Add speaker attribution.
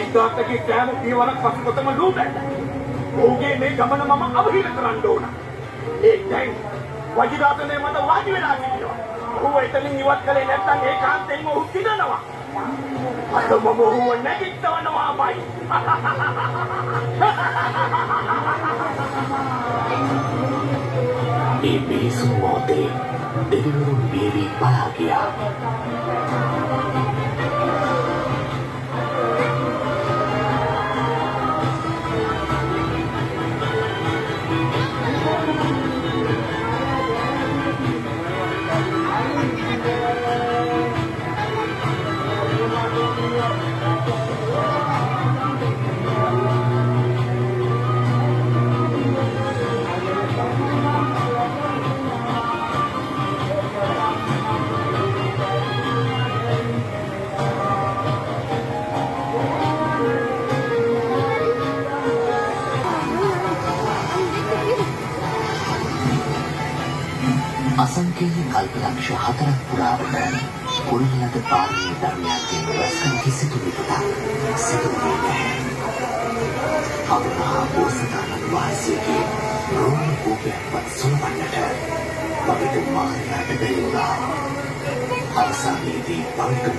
Speaker 1: සිද්ධාර්ථගේ කෑම පියවරක් පසුකොතම ලූබැන්න. ඔහුගේ මේ ගමන මම අවහිර කරන්න ඕන. ඒ දැන් වජිරාසනේ මට වාඩි වෙලා සිටිනවා. ඔහුව එතනින් ඉවත් කළේ නැත්නම් ඒකාන්තයෙන්ම ඔහු පිටනවා. අද මම ඔහුව නැගිටවනවාමයි.
Speaker 2: ඒ මිනිසුන් මොහොතේ දෙවිවරුන් බියවි පලා ගියා. අසංකේය කල්පලක්ෂ 4ක් පුරාවට කුරුල්ලද පාරමී ධර්මයන්ගෙන් රැස්කම් කිසිදු විපතක් සිදුවුණේ නැහැ. අබ්‍රහා බෝසතාණන් වහන්සේගේ රෝම කෝපයක්වත් සොලවන්නට පවිතු මාරයාට බැරි වුණා. අවසානයේදී පවිතු